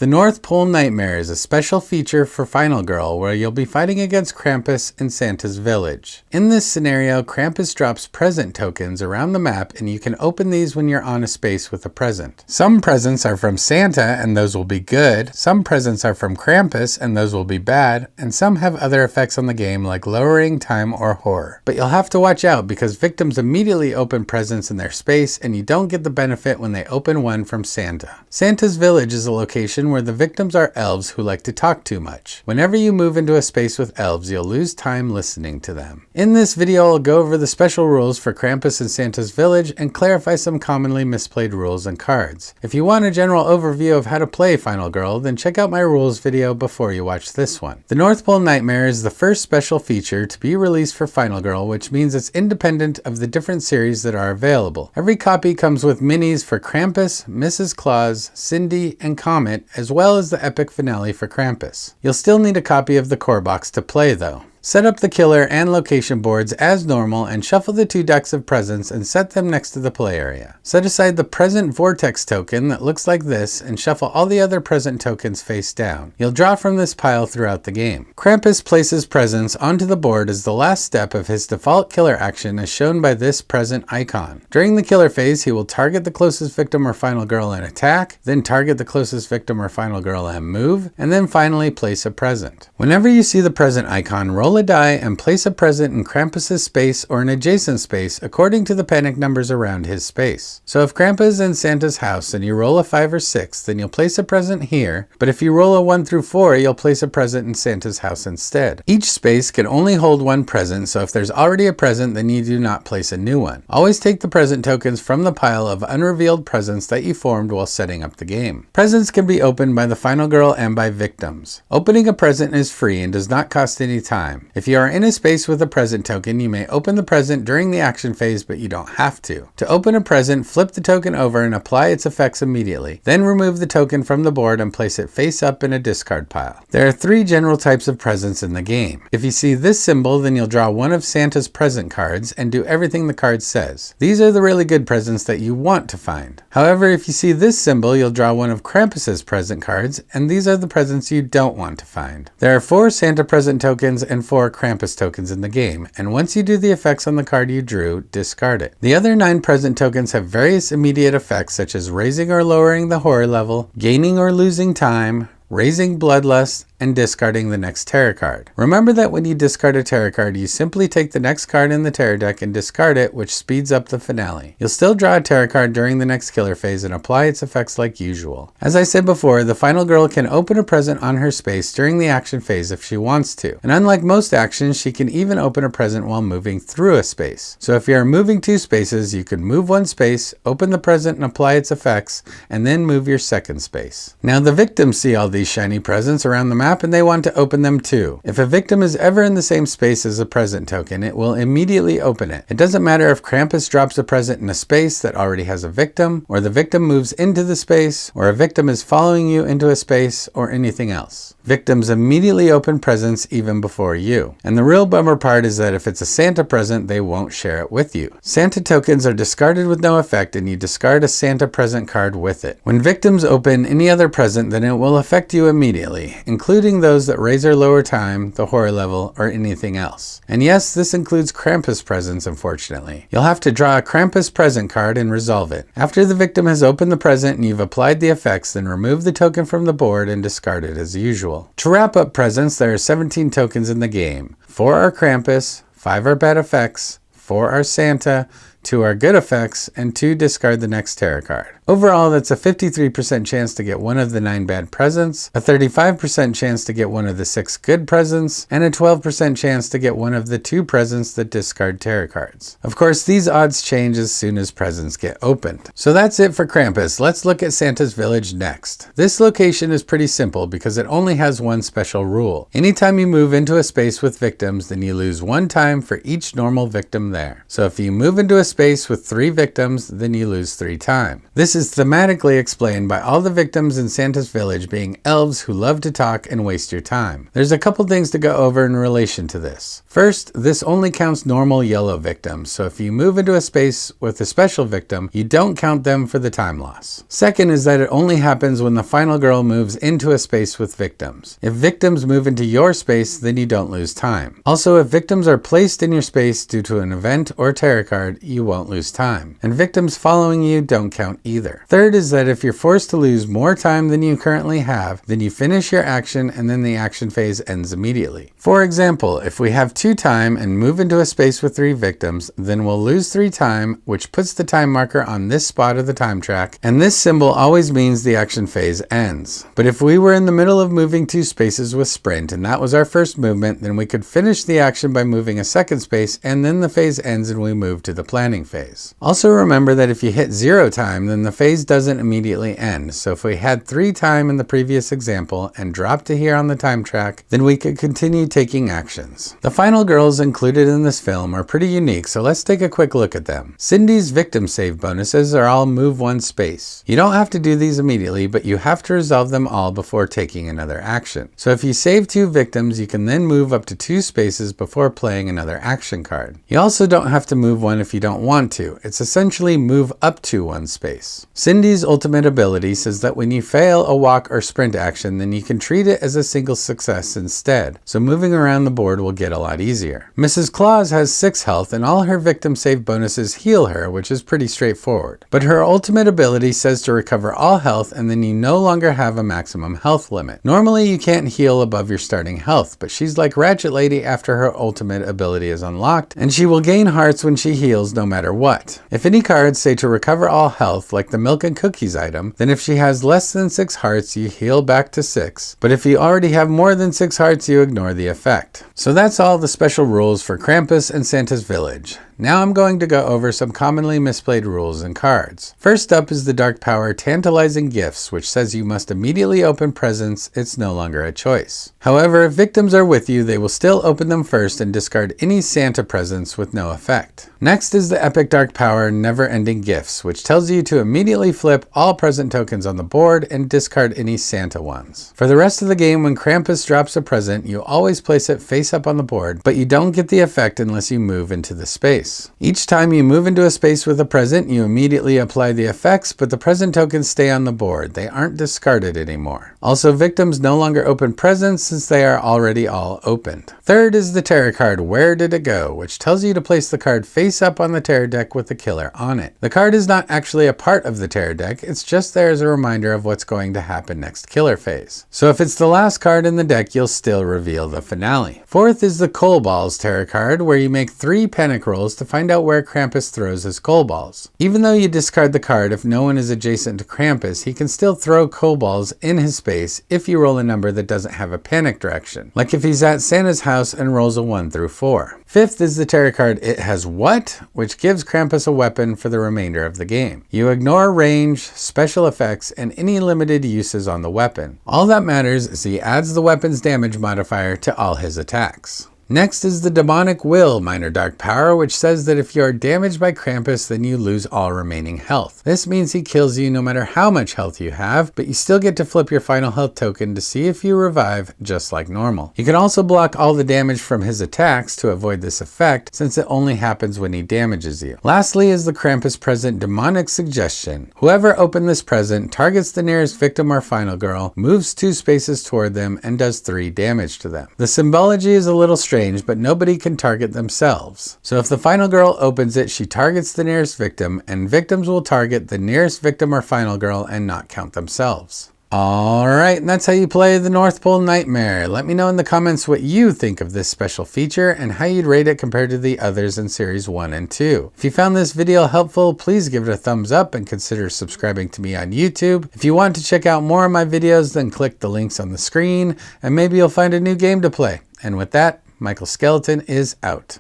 The North Pole Nightmare is a special feature for Final Girl where you'll be fighting against Krampus in Santa's village. In this scenario, Krampus drops present tokens around the map and you can open these when you're on a space with a present. Some presents are from Santa and those will be good, some presents are from Krampus and those will be bad, and some have other effects on the game like lowering time or horror. But you'll have to watch out because victims immediately open presents in their space and you don't get the benefit when they open one from Santa. Santa's village is a location where the victims are elves who like to talk too much. Whenever you move into a space with elves, you'll lose time listening to them. In this video, I'll go over the special rules for Krampus and Santa's village and clarify some commonly misplayed rules and cards. If you want a general overview of how to play Final Girl, then check out my rules video before you watch this one. The North Pole Nightmare is the first special feature to be released for Final Girl, which means it's independent of the different series that are available. Every copy comes with minis for Krampus, Mrs. Claus, Cindy, and Comet, as well as the epic finale for Krampus. You'll still need a copy of the core box to play though. Set up the killer and location boards as normal and shuffle the 2 decks of presents and set them next to the play area. Set aside the present vortex token that looks like this and shuffle all the other present tokens face down. You'll draw from this pile throughout the game. Krampus places presents onto the board as the last step of his default killer action as shown by this present icon. During the killer phase, he will target the closest victim or final girl and attack, then target the closest victim or final girl and move, and then finally place a present. Whenever you see the present icon, roll a die and place a present in Krampus's space or an adjacent space according to the panic numbers around his space. So if Krampus is in Santa's house and you roll a 5 or 6, then you'll place a present here, but if you roll a 1 through 4, you'll place a present in Santa's house instead. Each space can only hold 1 present, so if there's already a present, then you do not place a new one. Always take the present tokens from the pile of unrevealed presents that you formed while setting up the game. Presents can be opened by the final girl and by victims. Opening a present is free and does not cost any time. If you are in a space with a present token, you may open the present during the action phase, but you don't have to. To open a present, flip the token over and apply its effects immediately. Then remove the token from the board and place it face up in a discard pile. There are 3 general types of presents in the game. If you see this symbol, then you'll draw one of Santa's present cards and do everything the card says. These are the really good presents that you want to find. However, if you see this symbol, you'll draw one of Krampus's present cards, and these are the presents you don't want to find. There are 4 Santa present tokens and 4 Krampus tokens in the game, and once you do the effects on the card you drew, discard it. The other 9 present tokens have various immediate effects such as raising or lowering the horror level, gaining or losing time, raising bloodlust, and discarding the next tarot card. Remember that when you discard a tarot card, you simply take the next card in the tarot deck and discard it, which speeds up the finale. You'll still draw a tarot card during the next killer phase and apply its effects like usual. As I said before, the final girl can open a present on her space during the action phase if she wants to. And unlike most actions, she can even open a present while moving through a space. So if you are moving 2 spaces, you can move 1 space, open the present and apply its effects, and then move your second space. Now the victims see all these shiny presents around the map and they want to open them too. If a victim is ever in the same space as a present token, it will immediately open it. It doesn't matter if Krampus drops a present in a space that already has a victim, or the victim moves into the space, or a victim is following you into a space, or anything else. Victims immediately open presents even before you. And the real bummer part is that if it's a Santa present, they won't share it with you. Santa tokens are discarded with no effect and you discard a Santa present card with it. When victims open any other present, then it will affect you immediately, including those that raise or lower time, the horror level, or anything else. And yes, this includes Krampus presents, unfortunately. You'll have to draw a Krampus present card and resolve it. After the victim has opened the present and you've applied the effects, then remove the token from the board and discard it as usual. To wrap up presents, there are 17 tokens in the game. 4 are Krampus, 5 are bad effects, 4 are Santa, 2 are good effects, and 2 discard the next tarot card. Overall, that's a 53% chance to get one of the 9 bad presents, a 35% chance to get one of the 6 good presents, and a 12% chance to get one of the 2 presents that discard tarot cards. Of course, these odds change as soon as presents get opened. So that's it for Krampus. Let's look at Santa's village next. This location is pretty simple because it only has one special rule. Anytime you move into a space with victims, then you lose 1 time for each normal victim there. So if you move into a space with 3 victims, then you lose 3 time. This This is thematically explained by all the victims in Santa's village being elves who love to talk and waste your time. There's a couple things to go over in relation to this. First, this only counts normal yellow victims, so if you move into a space with a special victim, you don't count them for the time loss. Second is that it only happens when the final girl moves into a space with victims. If victims move into your space, then you don't lose time. Also, if victims are placed in your space due to an event or tarot card, you won't lose time. And victims following you don't count either. Third is that if you're forced to lose more time than you currently have, then you finish your action and then the action phase ends immediately. For example, if we have 2 time and move into a space with 3 victims, then we'll lose 3 time, which puts the time marker on this spot of the time track, and this symbol always means the action phase ends. But if we were in the middle of moving 2 spaces with sprint and that was our first movement, then we could finish the action by moving a second space, and then the phase ends and we move to the planning phase. Also remember that if you hit 0 time, then the phase doesn't immediately end. So if we had 3 time in the previous example and dropped to here on the time track, then we could continue taking actions. The final girls included in this film are pretty unique, so let's take a quick look at them. Cindy's victim save bonuses are all move 1 space. You don't have to do these immediately, but you have to resolve them all before taking another action. So if you save 2 victims, you can then move up to 2 spaces before playing another action card. You also don't have to move 1 if you don't want to. It's essentially move up to 1 space. Cindy's ultimate ability says that when you fail a walk or sprint action, then you can treat it as a single success instead. So moving around the board will get a lot easier. Mrs. Claus has 6 health and all her victim save bonuses heal her, which is pretty straightforward. But her ultimate ability says to recover all health and then you no longer have a maximum health limit. Normally you can't heal above your starting health, but she's like Ratchet Lady after her ultimate ability is unlocked, and she will gain hearts when she heals no matter what. If any cards say to recover all health, like the milk and cookies item, then if she has less than 6 hearts, you heal back to 6. But if you already have more than 6 hearts, you ignore the effect. So that's all the special rules for Krampus and Santa's village. Now I'm going to go over some commonly misplayed rules and cards. First up is the Dark Power Tantalizing Gifts, which says you must immediately open presents. It's no longer a choice. However, if victims are with you, they will still open them first and discard any Santa presents with no effect. Next is the Epic Dark Power Never Ending Gifts, which tells you to immediately flip all present tokens on the board and discard any Santa ones. For the rest of the game, when Krampus drops a present, you always place it face up on the board, but you don't get the effect unless you move into the space. Each time you move into a space with a present, you immediately apply the effects, but the present tokens stay on the board. They aren't discarded anymore. Also, victims no longer open presents since they are already all opened. Third is the tarot card Where Did It Go?, which tells you to place the card face up on the tarot deck with the killer on it. The card is not actually a part of the tarot deck, it's just there as a reminder of what's going to happen next killer phase. So if it's the last card in the deck, you'll still reveal the finale. Fourth is the Coal Balls tarot card, where you make 3 panic rolls to find out where Krampus throws his coal balls. Even though you discard the card, if no one is adjacent to Krampus, he can still throw coal balls in his space if you roll a number that doesn't have a panic direction, like if he's at Santa's house and rolls a 1 through 4. Fifth is the tarot card It Has What?, which gives Krampus a weapon for the remainder of the game. You ignore range, special effects, and any limited uses on the weapon. All that matters is he adds the weapon's damage modifier to all his attacks. Next is the Demonic Will Minor Dark Power, which says that if you are damaged by Krampus, then you lose all remaining health. This means he kills you no matter how much health you have, but you still get to flip your final health token to see if you revive just like normal. You can also block all the damage from his attacks to avoid this effect, since it only happens when he damages you. Lastly is the Krampus Present Demonic Suggestion. Whoever opened this present targets the nearest victim or final girl, moves 2 spaces toward them, and does 3 damage to them. The symbology is a little strange, but nobody can target themselves. So if the final girl opens it, she targets the nearest victim, and victims will target the nearest victim or final girl and not count themselves. Alright, and that's how you play the North Pole Nightmare. Let me know in the comments what you think of this special feature and how you'd rate it compared to the others in Series 1 and 2. If you found this video helpful, please give it a thumbs up and consider subscribing to me on YouTube. If you want to check out more of my videos, then click the links on the screen, and maybe you'll find a new game to play. And with that, Michael Skeleton is out.